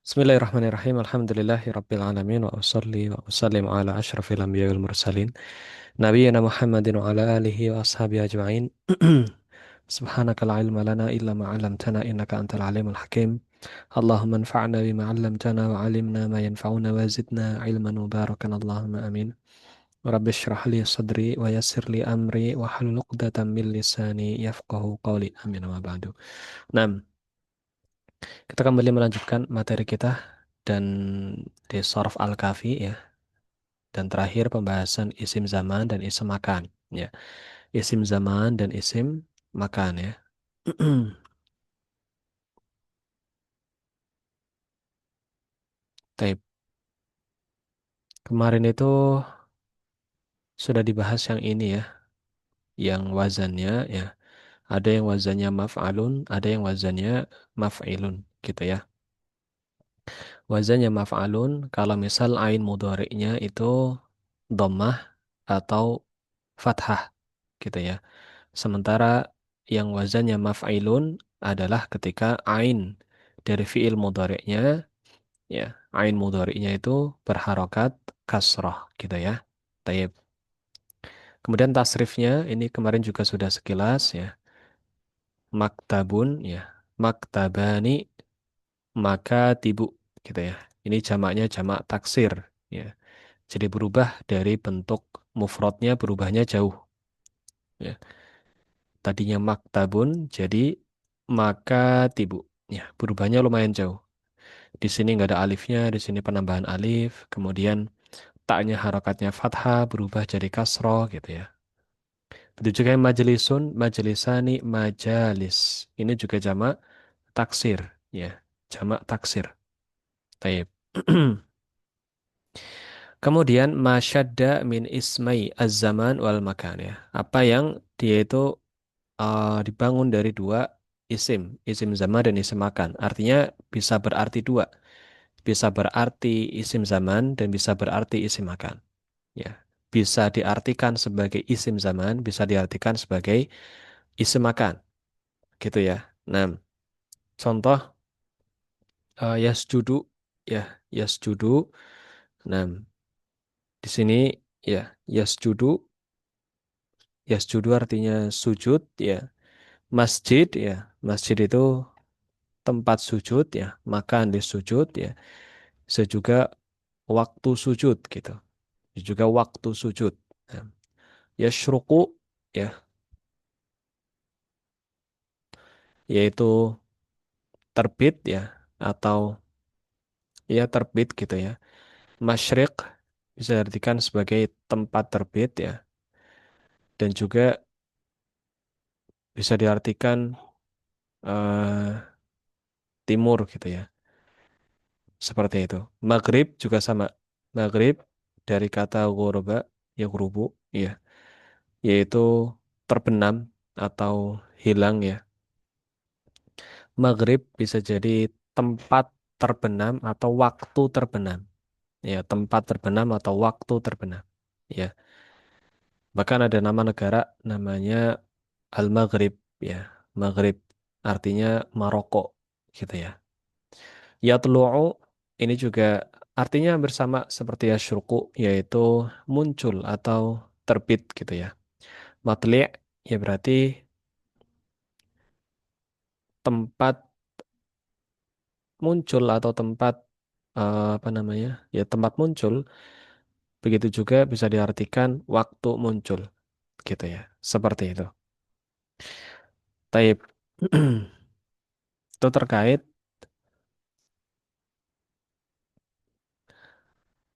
Bismillahirrahmanirrahim. Alhamdulillahirabbil alamin wa usalli wa usallim ala asyrafil anbiya'i wal mursalin nabiyyina Muhammadin wa ala alihi wa ashabihi ajma'in. Subhanaka la ilma lana illa ma 'allamtana innaka antal alimul hakim. Allahumma anfa'na bima 'allamtana wa 'allimna ma yanfa'una wa zidna ilman mubarakan. Allahumma amin. Rabbi shrah li sadri wa yassir li amri wa hlul 'uqdatam min lisani yafqahu qawli. Amin wa ba'du. Nah, kita kembali melanjutkan materi kita dan di Sharaf Al-Kafi ya. Dan terakhir pembahasan isim zaman dan isim makan ya. Isim zaman dan isim makan ya. Taib. Kemarin itu sudah dibahas yang ini ya, yang wazannya ya. Ada yang wazannya maf'alun, ada yang wazannya maf'ilun gitu ya. Wazannya maf'alun kalau misal ain mudhari'nya itu dhammah atau fathah gitu ya. Sementara yang wazannya maf'ilun adalah ketika ain dari fiil mudhari'nya ya, ain mudhari'nya itu berharokat kasroh gitu ya. Taib. Kemudian tasrifnya ini kemarin juga sudah sekilas ya. Maktabun ya, maktabani, makatibu gitu ya. Ini jamaknya jamak taksir ya. Jadi berubah dari bentuk mufradnya berubahnya jauh ya. Tadinya maktabun jadi makatibu ya, berubahnya lumayan jauh. Di sini nggak ada alifnya, di sini penambahan alif, kemudian taknya harokatnya fathah berubah jadi kasroh gitu ya. Begitu juga yang majelisun, majelisani, majalis. Ini juga jamak taksir ya, jamak taksir. Taib. Kemudian masyadda min ismai az-zaman wal makan ya. Apa yang dia itu dibangun dari dua isim, isim zaman dan isim makan. Artinya bisa berarti dua, bisa berarti isim zaman dan bisa berarti isim makan. Ya, bisa diartikan sebagai isim zaman, bisa diartikan sebagai isim makan, gitu ya. Nah, contoh yasjudu, ya, yasjudu. Nah, di sini ya, yasjudu, yasjudu artinya sujud, ya. Masjid, ya, masjid itu tempat sujud, ya, makan di sujud, ya. Bisa juga waktu sujud, gitu. Bisa juga waktu sujud. Nah, yashruqu, ya, yaitu terbit, ya, atau ya terbit gitu ya. Masyriq bisa diartikan sebagai tempat terbit ya, dan juga bisa diartikan timur gitu ya, seperti itu. Maghrib juga sama. Maghrib dari kata ghoroba ya gurubu ya, yaitu terbenam atau hilang ya. Maghrib bisa jadi tempat terbenam atau waktu terbenam. Ya, tempat terbenam atau waktu terbenam. Ya, bahkan ada nama negara namanya Al-Maghrib ya. Maghrib artinya Maroko gitu ya. Yatlu'u ini juga artinya bersama seperti yasyruqu yaitu muncul atau terbit gitu ya. Matli' ya berarti tempat muncul atau tempat apa namanya? Ya tempat muncul. Begitu juga bisa diartikan waktu muncul gitu ya. Seperti itu. Taib. Itu terkait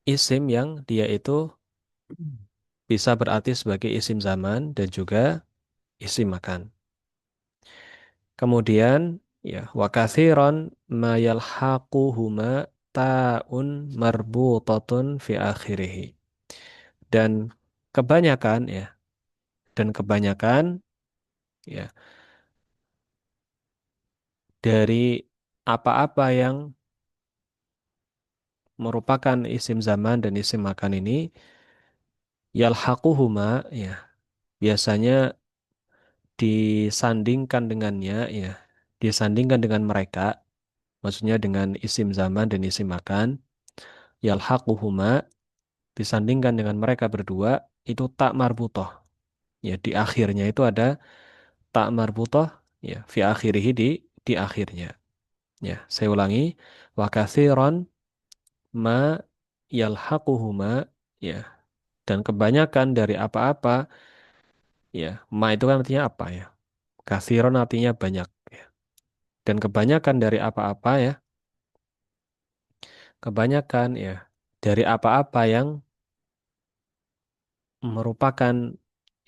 isim yang dia itu bisa berarti sebagai isim zaman dan juga isim makan. Kemudian ya wa katsiran ma yalhaquhuma ta'un marbutatun fi akhirih. Dan kebanyakan ya, dan kebanyakan ya dari apa-apa yang merupakan isim zaman dan isim makan ini yalhaquhuma ya biasanya disandingkan dengannya ya, disandingkan dengan mereka Maksudnya dengan isim zaman dan isim makan. Yalhaquhuma disandingkan dengan mereka berdua itu tak marbutoh. Ya, di akhirnya itu ada tak marbutoh, ya, fi akhirihi di akhirnya. Ya, saya ulangi, wa katsiran ma yalhaquhuma, ya, dan kebanyakan dari apa-apa, ya, ma itu kan artinya apa ya? Katsiran artinya banyak, ya. Dan kebanyakan dari apa-apa ya, kebanyakan ya dari apa-apa yang merupakan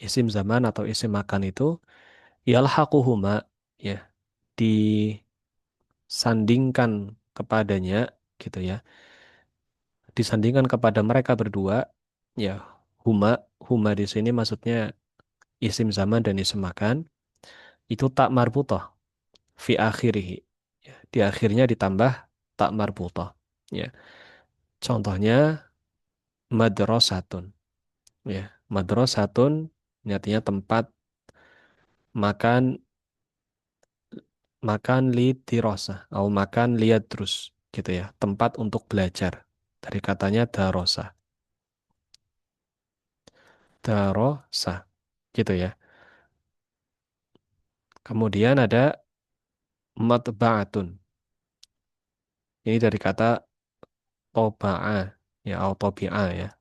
isim zaman atau isim makan itu yalhaquhuma, ya, disandingkan kepadanya gitu ya, disandingkan kepada mereka berdua, ya, huma, huma di sini maksudnya isim zaman dan isim makan itu tak marbutoh fi akhirihi, ya, di akhirnya ditambah tak marbutoh, ya. Contohnya madrasatun, ya, madrasatun ini artinya tempat makan, makan li dirosah atau makan lihat terus gitu ya, tempat untuk belajar dari katanya darosa, darosa gitu ya. Kemudian ada matba'atun, ini dari kata toba'a, ya, atau tobi'a ya,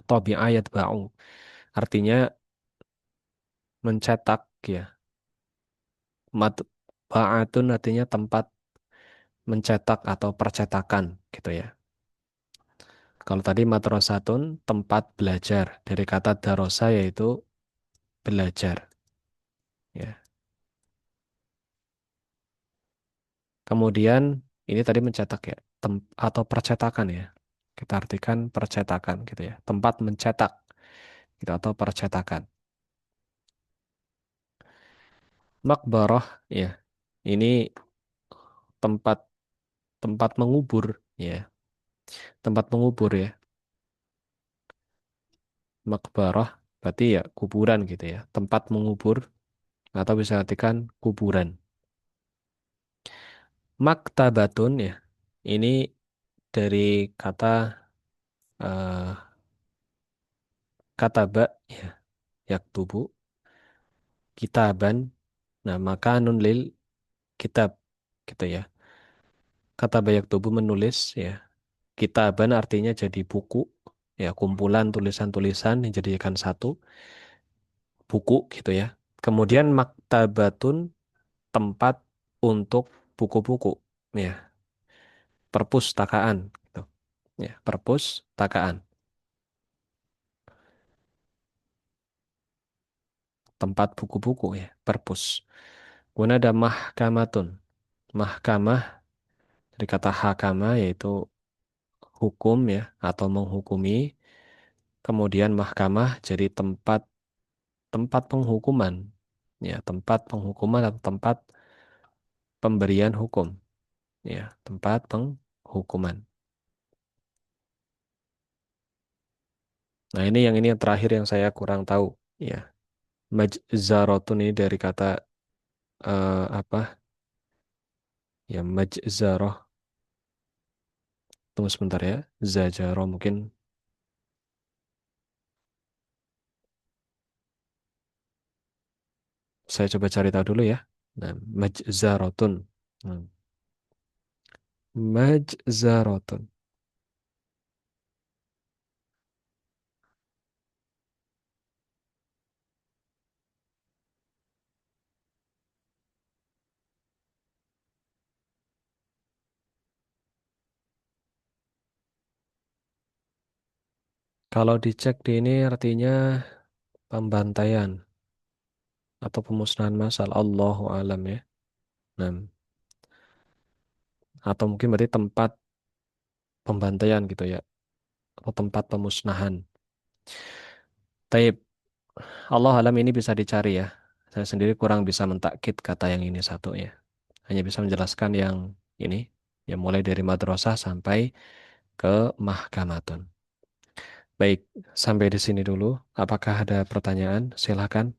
tobi'a yatba'u artinya mencetak ya, matba'atun artinya tempat mencetak atau percetakan gitu ya. Kalau tadi madrasatun tempat belajar dari kata darosa yaitu belajar, ya. Kemudian ini tadi mencetak ya, atau percetakan ya. Kita artikan percetakan gitu ya. Tempat mencetak gitu atau percetakan. Makbarah ya. Ini tempat tempat mengubur ya. Tempat mengubur ya. Makbarah berarti ya kuburan gitu ya. Tempat mengubur atau bisa artikan kuburan. Maktabatun ya. Ini dari kata kataba ya, yaktubu kitaban. Nah, maka nun lil kitab gitu ya. Kata bayak tubuh menulis ya. Kitaban artinya jadi buku ya, kumpulan tulisan-tulisan yang dijadikan satu buku gitu ya. Kemudian maktabatun tempat untuk buku-buku ya, perpustakaan gitu. Ya, perpustakaan, tempat buku-buku ya, perpus. Kemudian ada mahkamatun. Mahkamah dari kata hakama yaitu hukum ya atau menghukumi. Kemudian mahkamah jadi tempat tempat penghukuman, ya, tempat penghukuman atau tempat pemberian hukum, ya, tempat penghukuman. Nah, ini yang terakhir yang saya kurang tahu, ya. Majzaratun ini dari kata apa ya, majzarah. Tunggu sebentar ya, zajarah mungkin saya coba cari tahu dulu ya. Nah, majzaratun. Hmm. Majzaratun. Kalau dicek di ini artinya pembantaian atau pemusnahan massal, Allahu alam ya. Nah, atau mungkin berarti tempat pembantaian gitu ya, atau tempat pemusnahan. Taib, Allah alam ini bisa dicari ya. Saya sendiri kurang bisa mentakkid kata yang ini satu ya. Hanya bisa menjelaskan yang ini, yang mulai dari madrasah sampai ke mahkamatun. Baik, sampai di sini dulu. Apakah ada pertanyaan? Silakan.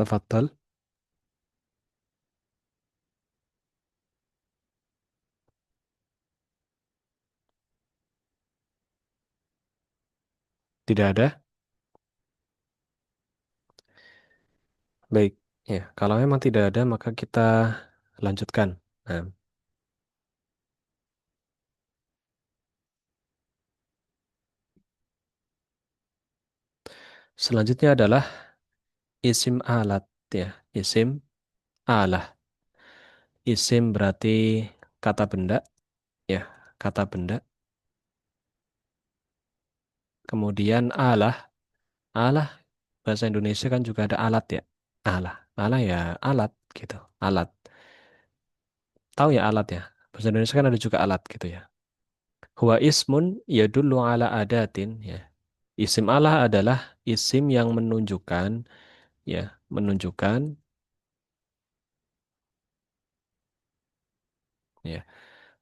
Tafadhal. Tidak ada. Baik. Ya, kalau memang tidak ada maka kita lanjutkan. Nah, selanjutnya adalah isim alat ya. Isim alah. Isim berarti kata benda ya, kata benda. Kemudian alah. Alah bahasa Indonesia kan juga ada alat ya. Alah. Alah ya alat gitu. Alat. Tahu ya alat ya. Bahasa Indonesia kan ada juga alat gitu ya. Huwa ismun yadullu ala adatin ya. Isim Allah adalah isim yang menunjukkan ya, menunjukkan ya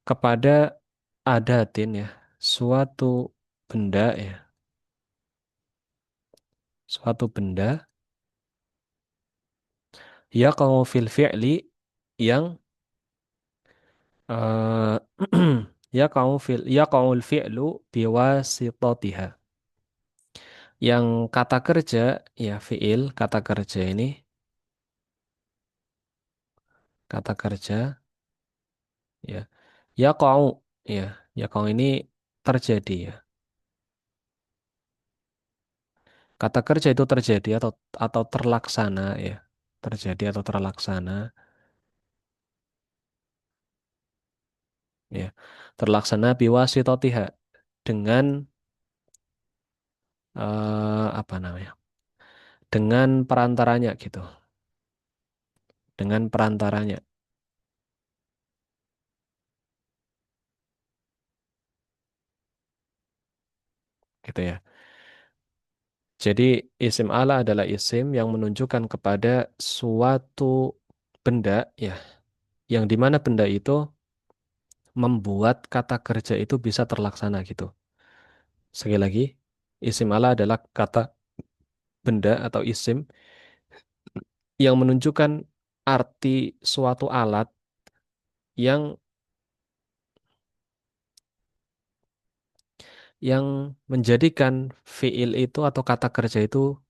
kepada adatin ya, suatu benda ya, suatu benda ya kalau fil fi'li yang eh ya kaul fi'lu biwasitatiha. Yang kata kerja ya fi'il kata kerja ini kata kerja ya kau ya kau ini terjadi ya. Kata kerja itu terjadi atau terlaksana ya. Terjadi atau terlaksana ya. Terlaksana biwasitotiha dengan apa namanya? Dengan perantaranya gitu. Dengan perantaranya gitu ya. Jadi isim ala adalah isim yang menunjukkan kepada suatu benda ya, yang dimana benda itu membuat kata kerja itu bisa terlaksana gitu. Sekali lagi, isim ala adalah kata benda atau isim yang menunjukkan arti suatu alat yang menjadikan fiil itu atau kata kerja itu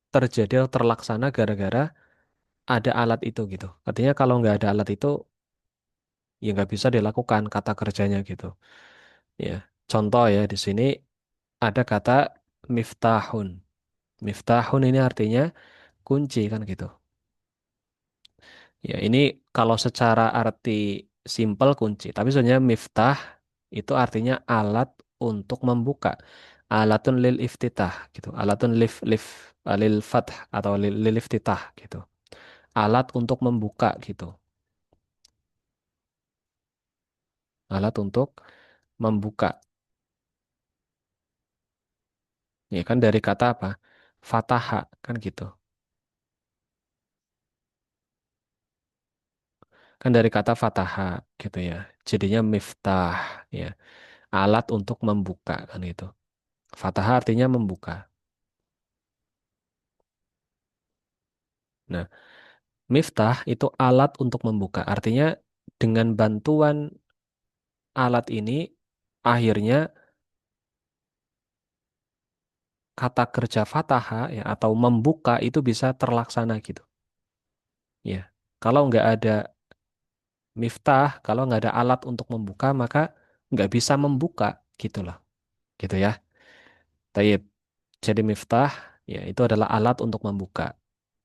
terjadi atau terlaksana gara-gara ada alat itu gitu. Artinya kalau nggak ada alat itu ya nggak bisa dilakukan kata kerjanya gitu. Ya, contoh ya di sini ada kata miftahun. Miftahun ini artinya kunci kan gitu. Ya, ini kalau secara arti simpel kunci, tapi sebenarnya miftah itu artinya alat untuk membuka. Alatun lil iftitah gitu. Alatun lil fath atau lil iftitah gitu. Alat untuk membuka gitu. Alat untuk membuka. Ya kan dari kata apa? Fataha kan gitu. Kan dari kata fataha gitu ya. Jadinya miftah ya. Alat untuk membuka kan gitu. Fataha artinya membuka. Nah, miftah itu alat untuk membuka. Artinya dengan bantuan alat ini akhirnya kata kerja fataha ya atau membuka itu bisa terlaksana gitu. Ya. Kalau nggak ada miftah, kalau nggak ada alat untuk membuka maka nggak bisa membuka gitu loh. Gitu ya. Taib. Jadi miftah ya itu adalah alat untuk membuka.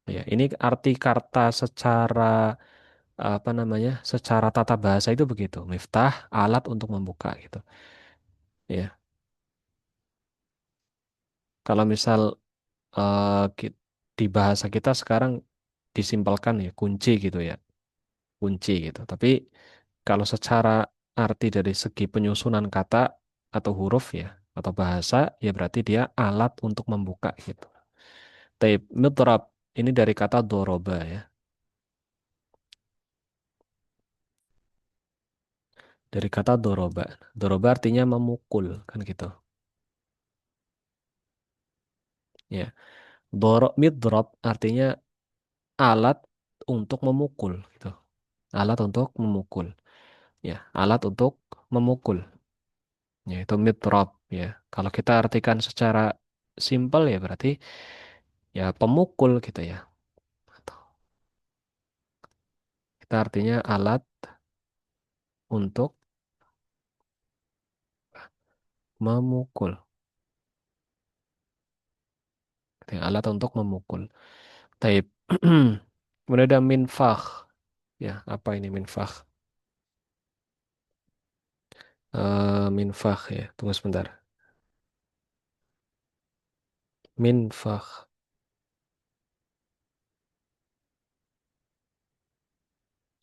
Ya, ini arti kata secara apa namanya? Secara tata bahasa itu begitu. Miftah alat untuk membuka gitu. Ya. Kalau misal di bahasa kita sekarang disimpelkan ya kunci gitu ya, kunci gitu. Tapi kalau secara arti dari segi penyusunan kata atau huruf ya atau bahasa ya berarti dia alat untuk membuka gitu. Taib midrab ini dari kata doroba ya. Dari kata doroba. Doroba artinya memukul kan gitu. Ya. Midrab artinya alat untuk memukul gitu. Alat untuk memukul. Ya, alat untuk memukul. Yaitu mitrab ya. Kalau kita artikan secara simpel ya berarti ya pemukul gitu ya. Kita artinya alat untuk memukul. Gitu ya, alat untuk memukul. Taib. Kemudian ada minfakh. Ya, apa ini minfakh? Minfakh ya. Tunggu sebentar. Minfakh.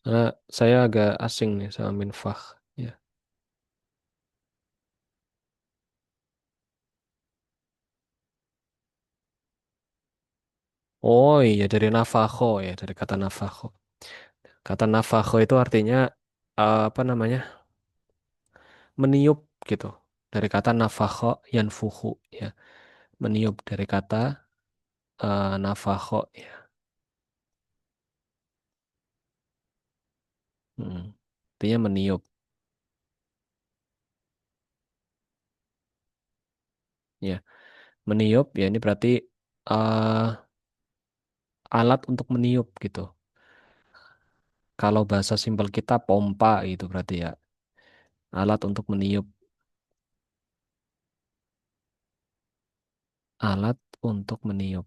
Karena saya agak asing nih sama minfakh. Ya. Oh iya dari nafakho ya, dari kata nafakho. Kata nafakho itu artinya apa namanya? Meniup gitu. Dari kata nafakho yanfuhu ya. Meniup dari kata nafakho ya. Hmm. Artinya meniup ya. Meniup ya ini berarti eh, alat untuk meniup gitu. Kalau bahasa simpel kita pompa itu berarti ya alat untuk meniup, alat untuk meniup.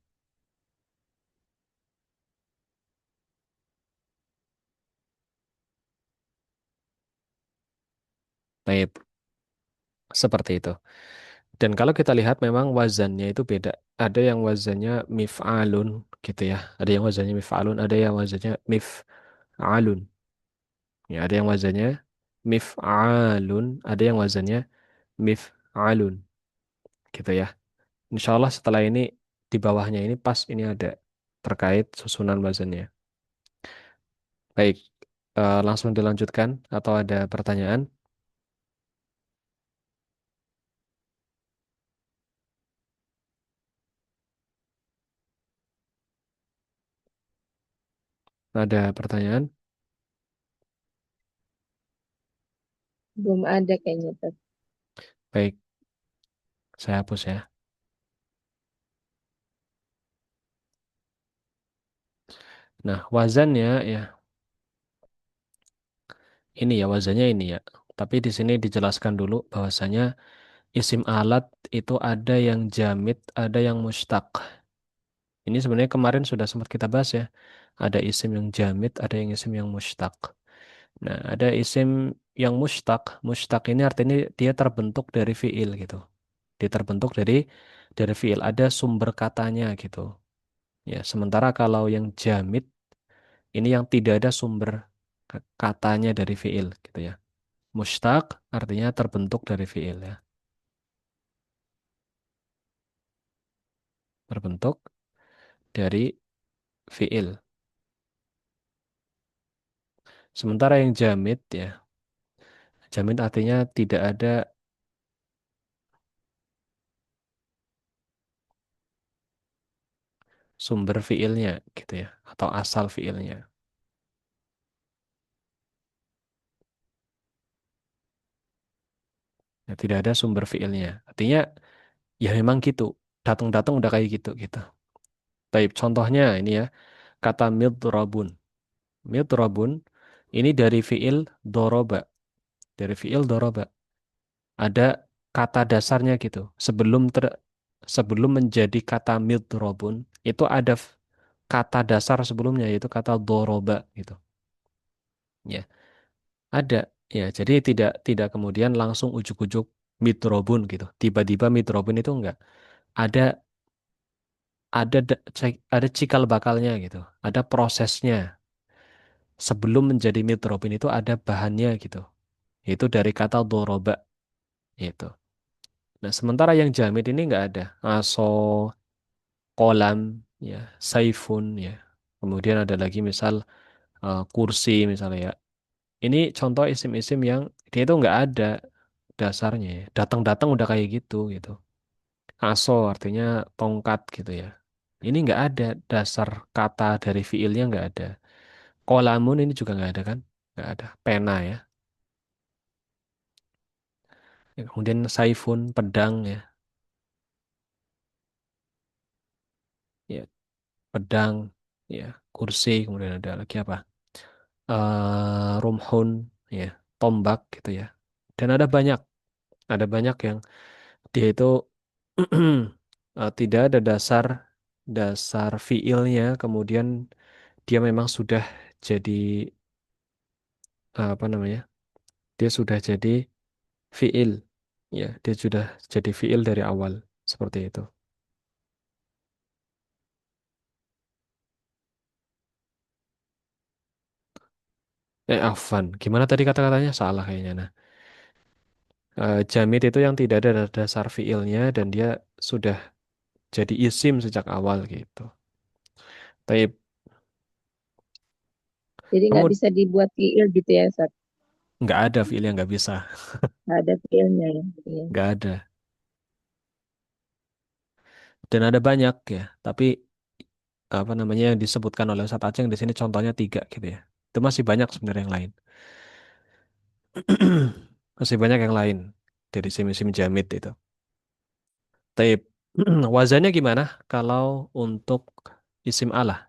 Baik, seperti itu. Dan kalau kita lihat memang wazannya itu beda. Ada yang wazannya mif'alun gitu ya. Ada yang wazannya mif'alun, ada yang wazannya mif'alun. Ya, ada yang wazannya mif'alun, ada yang wazannya mif'alun gitu ya. Insya Allah setelah ini di bawahnya ini pas ini ada terkait susunan wazannya. Baik, langsung dilanjutkan atau ada pertanyaan? Ada pertanyaan? Belum ada kayaknya tuh. Baik, saya hapus ya. Nah, wazannya ya, ini ya wazannya ini ya. Tapi di sini dijelaskan dulu bahwasanya isim alat itu ada yang jamid, ada yang mustaq. Ini sebenarnya kemarin sudah sempat kita bahas ya. Ada isim yang jamid, ada yang isim yang mustaq. Nah, ada isim yang mustaq. Mustaq ini artinya dia terbentuk dari fiil gitu. Dia terbentuk dari fiil. Ada sumber katanya gitu. Ya, sementara kalau yang jamid ini yang tidak ada sumber katanya dari fiil gitu ya. Mustaq artinya terbentuk dari fiil ya. Terbentuk dari fiil. Sementara yang jamid ya, jamid artinya tidak ada sumber fiilnya gitu ya, atau asal fiilnya. Ya, tidak ada sumber fiilnya. Artinya ya memang gitu. Datang-datang udah kayak gitu gitu. Baik, contohnya ini ya, kata midrabun. Midrabun ini dari fiil doroba. Dari fiil doroba. Ada kata dasarnya gitu. Sebelum menjadi kata midrabun, itu ada kata dasar sebelumnya yaitu kata doroba gitu. Ya, ada. Ya, jadi tidak kemudian langsung ujuk-ujuk midrabun gitu. Tiba-tiba midrabun itu enggak. Ada ada cikal bakalnya gitu. Ada prosesnya. Sebelum menjadi midrabun itu ada bahannya gitu. Yaitu dari kata doroba gitu. Nah, sementara yang jamid ini enggak ada. Aso, kolam, ya, saifun, ya. Kemudian ada lagi misal kursi misalnya ya. Ini contoh isim-isim yang dia itu nggak ada dasarnya ya. Datang-datang udah kayak gitu gitu. Aso artinya tongkat gitu ya. Ini nggak ada dasar kata dari fiilnya nggak ada. Kolamun ini juga nggak ada kan? Nggak ada. Pena ya. Ya, kemudian saifun, pedang ya. Ya, pedang, ya, kursi, kemudian ada lagi apa? Rumhun, ya, tombak gitu ya. Dan ada banyak yang dia itu tidak ada dasar dasar fiilnya, kemudian dia memang sudah jadi apa namanya? Dia sudah jadi fiil, ya, dia sudah jadi fiil dari awal seperti itu. Afan, gimana tadi kata-katanya? Salah kayaknya. Nah, jamid itu yang tidak ada dasar fiilnya dan dia sudah jadi isim sejak awal gitu. Tapi Jadi nggak kamu bisa dibuat fiil gitu ya, Ustaz. nggak ada fiil yang nggak bisa, Nggak ada fiilnya ya. Iya. nggak ada. Dan ada banyak ya. Tapi apa namanya yang disebutkan oleh Ustadz Aceh di sini contohnya tiga gitu ya. Itu masih banyak sebenarnya yang lain. Masih banyak yang lain dari sim-sim jamid itu. Tapi wazannya gimana kalau untuk isim Allah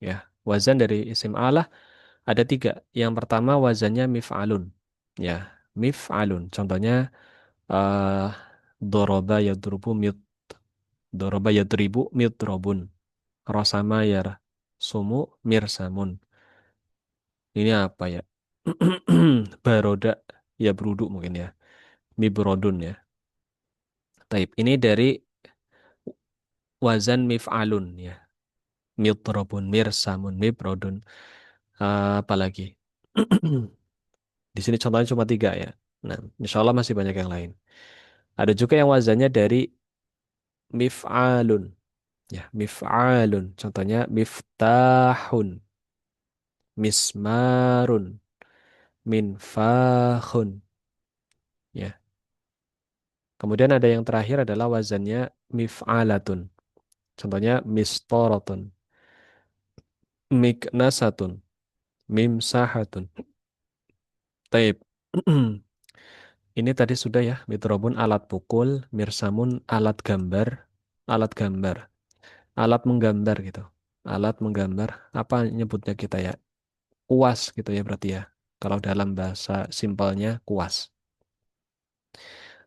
ya? Wazan dari isim Allah ada tiga. Yang pertama wazannya mif'alun. Ya, mif'alun. Contohnya eh doroba yadrubu mid. Doroba yadribu midrobun. Rosama sumu mirsamun. Ini apa ya? Baroda ya brudu mungkin ya. Mibrodun ya. Taib. Ini dari wazan mif'alun ya. Midrobun, mirsamun, mibrodun. Apalagi. Di sini contohnya cuma tiga ya. Nah, insya Allah masih banyak yang lain. Ada juga yang wazannya dari mif'alun. Ya, mif'alun. Contohnya miftahun, mismarun, minfahun. Ya. Kemudian ada yang terakhir adalah wazannya mif'alatun. Contohnya mistoratun, miknasatun, mimsahatun. Taib. Ini tadi sudah ya, mitrobun alat pukul, mirsamun alat gambar, alat gambar, alat menggambar gitu. Alat menggambar, apa nyebutnya kita ya? Kuas gitu ya berarti ya. Kalau dalam bahasa simpelnya kuas.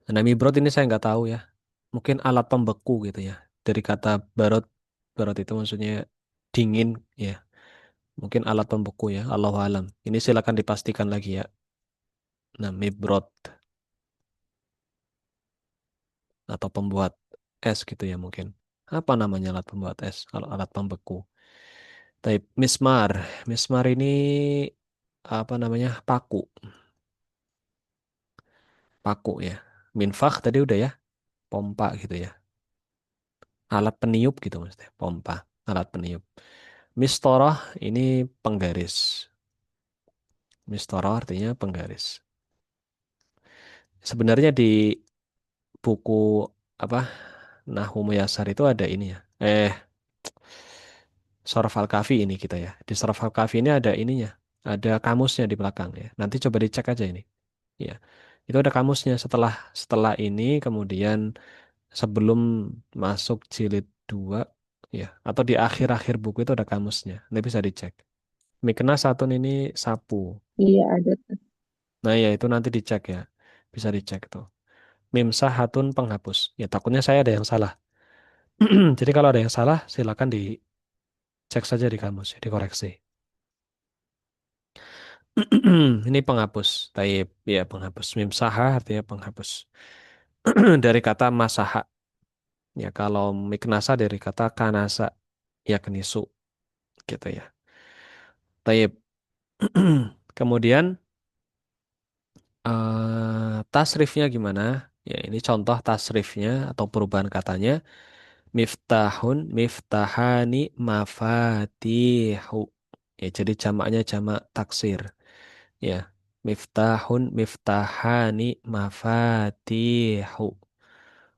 Nah, mibrot ini saya nggak tahu ya. Mungkin alat pembeku gitu ya. Dari kata barot, barot itu maksudnya dingin ya. Mungkin alat pembeku ya, Allahu alam. Ini silakan dipastikan lagi ya. Nah, mibrot atau pembuat es gitu ya mungkin. Apa namanya alat pembuat es kalau alat pembeku? Tapi mismar, mismar ini apa namanya? Paku, paku ya. Minfak tadi udah ya, pompa gitu ya. Alat peniup gitu maksudnya, pompa, alat peniup. Mistoroh ini penggaris. Mistoroh artinya penggaris. Sebenarnya di buku apa Nahwu Muyasar itu ada ini ya. Sorof Al-Kafi ini kita ya. Di Sorof Al-Kafi ini ada ininya. Ada kamusnya di belakang ya. Nanti coba dicek aja ini. Ya. Itu ada kamusnya setelah setelah ini kemudian sebelum masuk jilid 2 ya atau di akhir-akhir buku itu ada kamusnya. Nanti bisa dicek. Mikna Satun ini sapu. Iya ada tuh. Nah, ya itu nanti dicek ya. Bisa dicek tuh. Mimsah Hatun penghapus. Ya takutnya saya ada yang salah. Jadi kalau ada yang salah silakan dicek saja di kamus, ya, dikoreksi. Ini penghapus. Taib, ya penghapus. Mim saha artinya penghapus. Dari kata masaha. Ya kalau miknasa dari kata kanasa. Ya kenisu. Gitu ya. Taib. Kemudian tasrifnya gimana? Ya ini contoh tasrifnya atau perubahan katanya. Miftahun, miftahani, mafatihu. Ya jadi jamaknya jamak taksir. Ya, miftahun, miftahani, mafatihu.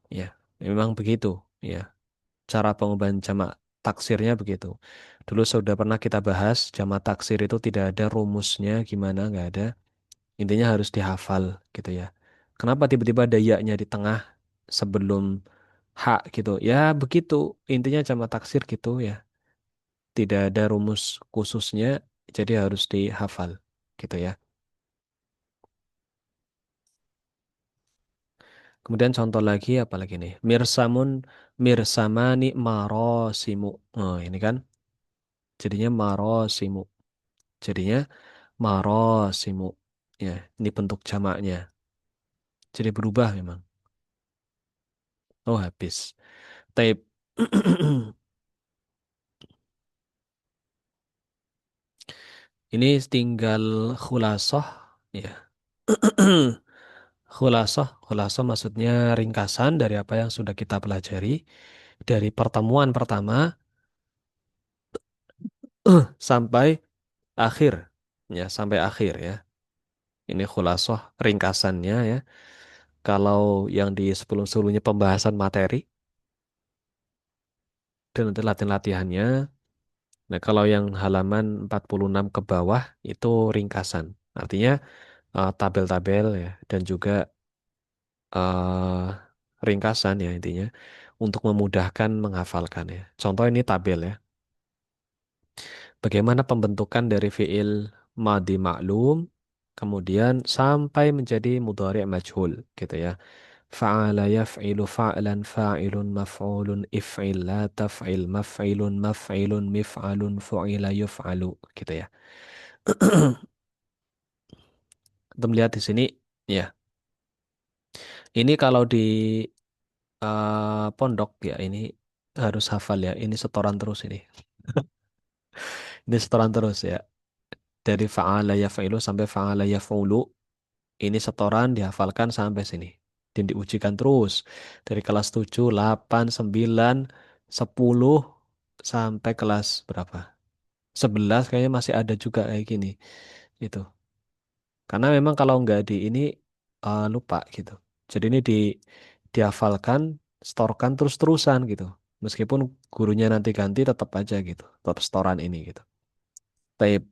Ya, memang begitu. Ya, Cara pengubahan jamak taksirnya begitu. Dulu sudah pernah kita bahas jamak taksir itu tidak ada rumusnya gimana, nggak ada. Intinya harus dihafal gitu ya. Kenapa tiba-tiba ada ya-nya di tengah sebelum hak gitu? Ya begitu. Intinya jamak taksir gitu ya. Tidak ada rumus khususnya, jadi harus dihafal gitu ya. Kemudian contoh lagi apa lagi nih? Mirsamun mirsamani marosimu. Oh, ini kan jadinya marosimu. Jadinya marosimu. Ya, ini bentuk jamaknya. Jadi berubah memang. Oh, habis. Tape. Ini tinggal khulasoh ya. Khulasoh maksudnya ringkasan dari apa yang sudah kita pelajari dari pertemuan pertama sampai akhir. Ya, sampai akhir ya. Ini khulasoh ringkasannya ya. Kalau yang di sebelum-sebelumnya pembahasan materi dan nanti latihan-latihannya. Nah, kalau yang halaman 46 ke bawah itu ringkasan. Artinya tabel-tabel ya dan juga ringkasan ya intinya untuk memudahkan menghafalkan ya. Contoh ini tabel ya. Bagaimana pembentukan dari fiil madi maklum kemudian sampai menjadi mudhari' majhul gitu ya. Fa'ala yaf'ilu fa'lan fa'ilun maf'ulun if'il la taf'il maf'ilun maf'ilun mif'alun fu'ila yuf'alu gitu ya. Untuk melihat di sini ya. Ini kalau di pondok ya ini harus hafal ya. Ini setoran terus ini. Ini setoran terus ya. Dari fa'ala yaf'ilu sampai fa'ala yaf'ulu. Ini setoran dihafalkan sampai sini. Dan diujikan terus. Dari kelas 7, 8, 9, 10 sampai kelas berapa? 11 kayaknya masih ada juga kayak gini. Itu. Karena memang kalau nggak di ini lupa gitu. Jadi ini dihafalkan, setorkan terus-terusan gitu. Meskipun gurunya nanti ganti tetap aja gitu. Tetap setoran ini gitu. Taib.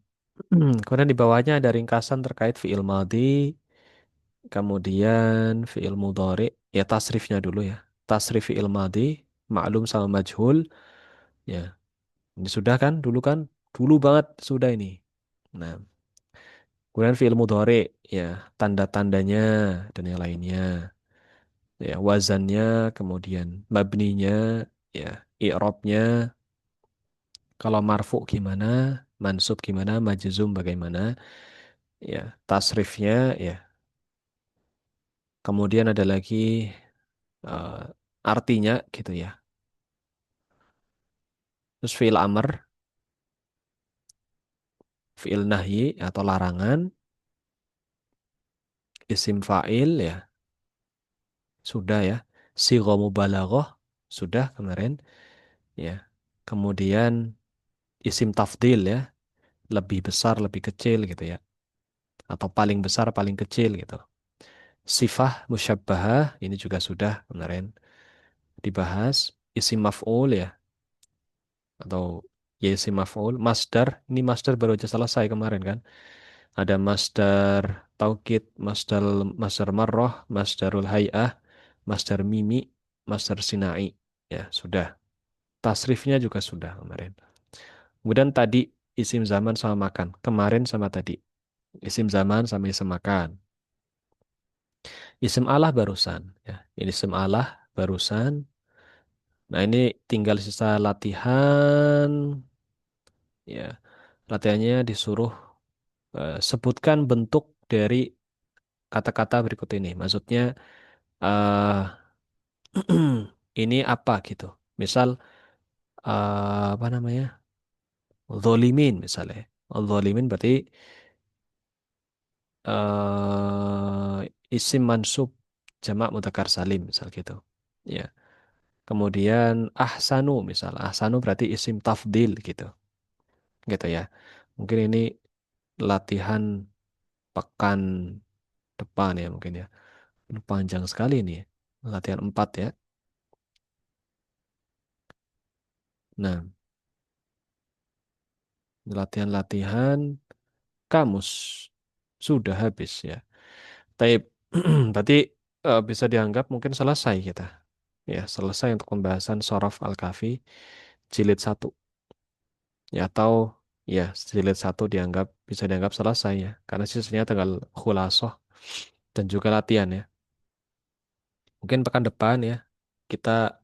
Kemudian di bawahnya ada ringkasan terkait fiil madhi, kemudian fiil mudhari, ya tasrifnya dulu ya. Tasrif fiil madhi, maklum sama majhul, ya. Ini sudah kan? Dulu kan? Dulu banget sudah ini. Nah, kemudian fiil mudhari, ya, tanda-tandanya dan yang lainnya. Ya, wazannya, kemudian mabninya, ya, i'rabnya, kalau marfu gimana, mansub gimana, majzum bagaimana, ya, tasrifnya, ya. Kemudian ada lagi eh, artinya gitu ya. Terus fiil amr, fiil nahyi atau larangan, isim fa'il ya, sudah ya. Sigha mubalaghah sudah kemarin ya. Kemudian isim tafdil ya, lebih besar, lebih kecil gitu ya. Atau paling besar, paling kecil gitu. Sifah musyabbahah ini juga sudah kemarin dibahas. Isim maf'ul ya, atau ya isim maf'ul. Masdar, ini masdar baru aja selesai kemarin kan. Ada masdar taukid, masdar marroh, masdarul hay'ah, masdar mimi, masdar sinai. Ya, sudah. Tasrifnya juga sudah kemarin. Kemudian tadi isim zaman sama makan. Kemarin sama tadi. Isim zaman sama isim makan. Isim Allah barusan. Ya, ini isim Allah barusan. Nah, ini tinggal sisa latihan. Ya, latihannya disuruh sebutkan bentuk dari kata-kata berikut ini. Maksudnya eh ini apa gitu. Misal apa namanya? Zolimin misalnya. Zolimin berarti isim mansub jamak mudzakkar salim misal gitu. Ya. Kemudian ahsanu misal. Ahsanu berarti isim tafdil gitu. Gitu ya. Mungkin ini latihan pekan depan ya mungkin ya. Ini panjang sekali nih. Latihan 4 ya. Nah, latihan-latihan kamus sudah habis ya. Tapi berarti bisa dianggap mungkin selesai kita. Ya, selesai untuk pembahasan Sorof Al-Kahfi jilid satu. Ya, atau ya jilid satu dianggap bisa dianggap selesai ya. Karena sisanya tinggal khulasoh dan juga latihan ya. Mungkin pekan depan ya kita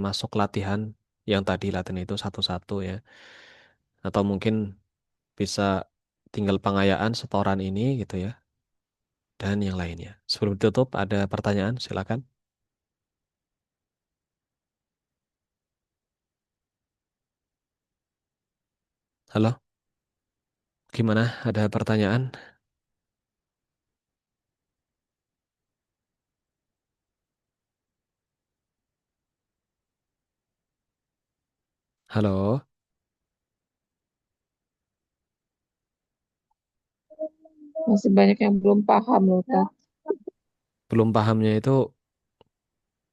masuk latihan yang tadi latihan itu satu-satu ya. Atau mungkin bisa tinggal pengayaan setoran ini gitu ya. Dan yang lainnya. Sebelum ditutup ada pertanyaan silakan. Halo, gimana? Ada pertanyaan? Halo, Masih banyak yang belum paham loh, Kak. belum pahamnya itu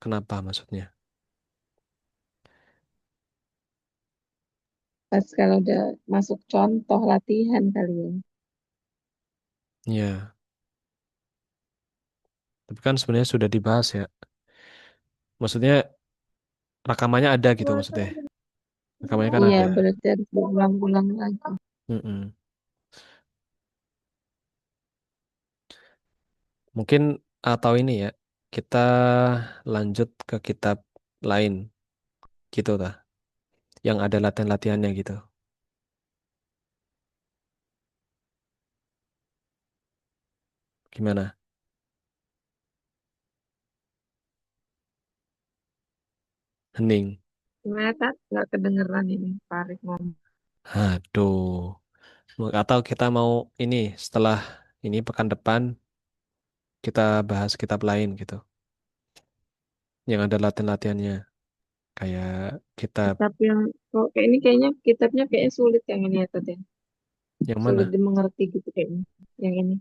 kenapa maksudnya? Pas kalau udah masuk contoh latihan kali ya. Ya, tapi kan sebenarnya sudah dibahas ya. Maksudnya rekamannya ada gitu maksudnya. Rekamannya kan Iya, ada. berarti harus diulang-ulang lagi. Mm-mm. Mungkin atau ini ya, kita lanjut ke kitab lain gitu tah, yang ada latihan-latihannya gitu. Gimana? Hening. Gimana, Kak? Nggak kedengeran ini, Farid ngomong. Aduh. Atau kita mau ini setelah ini pekan depan kita bahas kitab lain gitu, yang ada latihan-latihannya. Kayak kitab Kitab yang, kok kayak ini kayaknya kitabnya kayaknya sulit yang ini ya, Tat, ya. yang Sulit mana? dimengerti gitu kayaknya. Yang ini.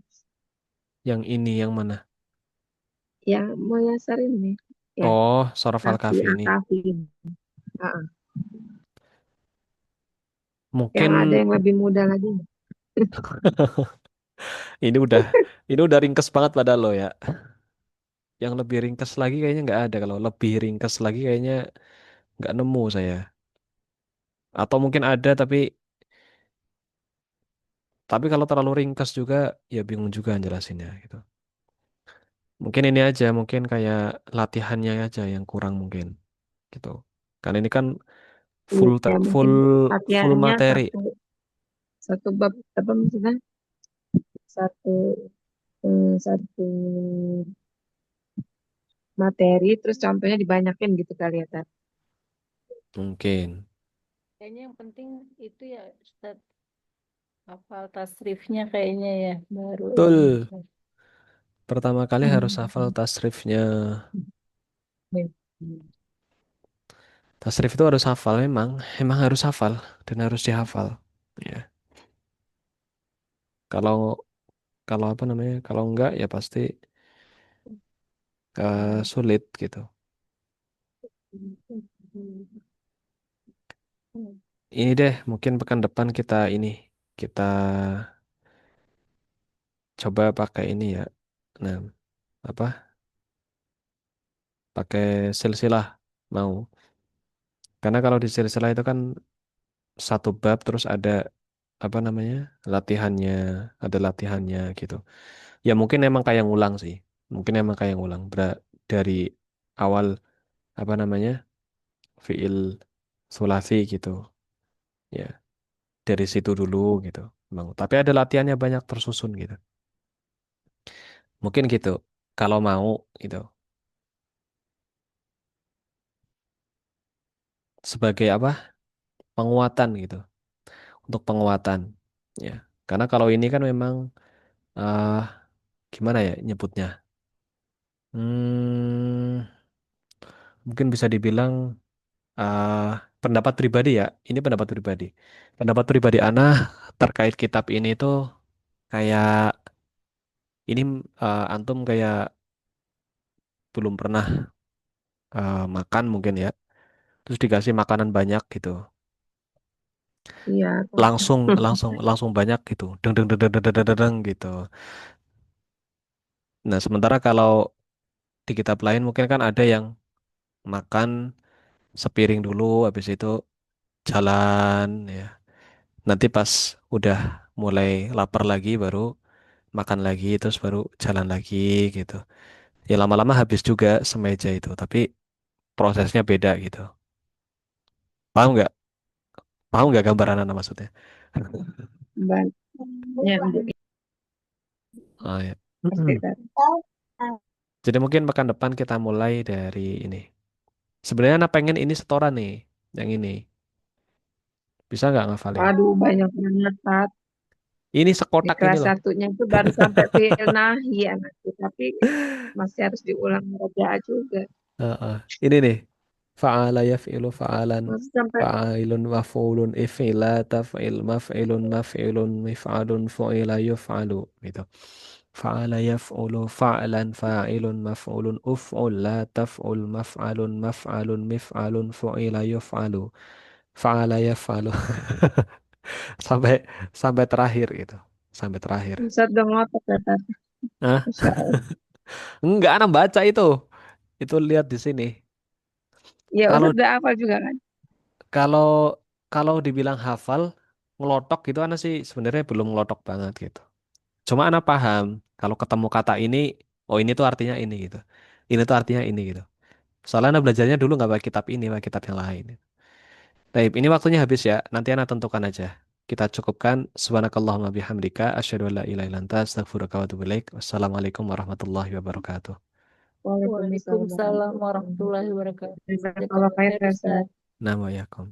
Yang ini yang mana? Yang Muyassar ini. Ya, Oh, Soraf Kafi, Al-Kahfi ini. Akafi. Ah, ah. Yang Mungkin ada yang lebih muda lagi. ini udah ini udah ringkes banget pada lo ya. Yang lebih ringkes lagi kayaknya nggak ada. Kalau lebih ringkes lagi kayaknya nggak nemu saya. Atau mungkin ada tapi kalau terlalu ringkes juga ya bingung juga jelasinnya gitu. Mungkin ini aja, mungkin kayak latihannya aja yang kurang mungkin gitu. Karena ini kan Iya, full mungkin full latihannya materi. satu satu bab apa maksudnya? Satu satu materi terus contohnya dibanyakin gitu kali ya, Tat. Mungkin. Kayaknya yang penting itu ya Ustaz, hafal tasrifnya kayaknya ya baru Betul. lancar. Pertama kali harus hafal Hmm. tasrifnya. Hmm. Tasrif itu harus hafal emang harus hafal dan harus dihafal. Ya. Kalau kalau apa namanya? Kalau enggak ya pasti sulit gitu. Ini deh, mungkin pekan depan kita coba pakai ini ya. Nah, apa? Pakai silsilah mau. Karena kalau di silsilah itu kan satu bab terus ada apa namanya? Latihannya, ada latihannya gitu. Ya mungkin emang kayak ngulang sih. Mungkin emang kayak ngulang dari awal apa namanya? Fiil sulasi gitu. Ya, dari situ dulu gitu. Emang. Tapi ada latihannya banyak tersusun gitu. Mungkin gitu. Kalau mau gitu. Sebagai apa? Penguatan gitu. Untuk penguatan. Ya. Karena kalau ini kan memang eh gimana ya nyebutnya? Hmm, mungkin bisa dibilang eh pendapat pribadi ya. Ini pendapat pribadi. Pendapat pribadi Ana terkait kitab ini tuh kayak ini antum kayak belum pernah makan mungkin ya. Terus dikasih makanan banyak gitu. Iya, tahu. langsung langsung langsung banyak gitu, deng deng deng deng deng deng deng, deng, gitu. Nah, sementara kalau di kitab lain mungkin kan ada yang makan sepiring dulu, habis itu jalan ya. Nanti pas udah mulai lapar lagi baru makan lagi, terus baru jalan lagi gitu. Ya lama-lama habis juga semeja itu, tapi prosesnya beda gitu. Paham nggak? Paham nggak gambaran anak maksudnya? Ban yang Oh, ya. pasti kan. Jadi mungkin pekan depan kita mulai dari ini. Sebenarnya anak pengen ini setoran nih, yang ini. Bisa nggak ngafalin? Waduh, banyak banget, Tat. Ini Di sekotak ini kelas loh. satunya itu baru sampai fi'il nahi anakku, tapi masih harus diulang roja juga. Heeh. Ini nih. Fa'ala yaf'ilu fa'alan. Masih sampai Fa'ilun maf'ulun if'ila taf'il maf'ilun maf'ilun mif'alun fu'ila yuf'alu gitu. Fa'ala yaf'ulu fa'lan fa'ilun maf'ulun uf'ul la taf'ul maf'alun maf'alun mif'alun fu'ila yuf'alu. Fa'ala yaf'alu. Sampai sampai terakhir gitu. Sampai terakhir. Ustadz udah ngotot ya, Tat. Hah? Masya Allah. Enggak, anak baca itu. Itu lihat di sini. Ya, Kalau Ustadz udah hafal juga kan? kalau kalau dibilang hafal, ngelotok gitu anak sih sebenarnya belum ngelotok banget gitu. Cuma anak paham kalau ketemu kata ini, oh ini tuh artinya ini gitu. Ini tuh artinya ini gitu. Soalnya anak belajarnya dulu nggak pakai kitab ini, pakai kitab yang lain. Baik, ini waktunya habis ya. Nanti anak tentukan aja. Kita cukupkan. Subhanakallahumma bihamdika. Asyhadu an la ilaha illa anta astaghfiruka wa atubu ilaik. Wassalamualaikum warahmatullahi wabarakatuh. Waalaikumsalam Waalaikumsalam warahmatullahi warahmatullahi wabarakatuh. wabarakatuh. Jazakallah Jazakallah khair, khair, ya, Ustaz. Ustadz. Nama yakum.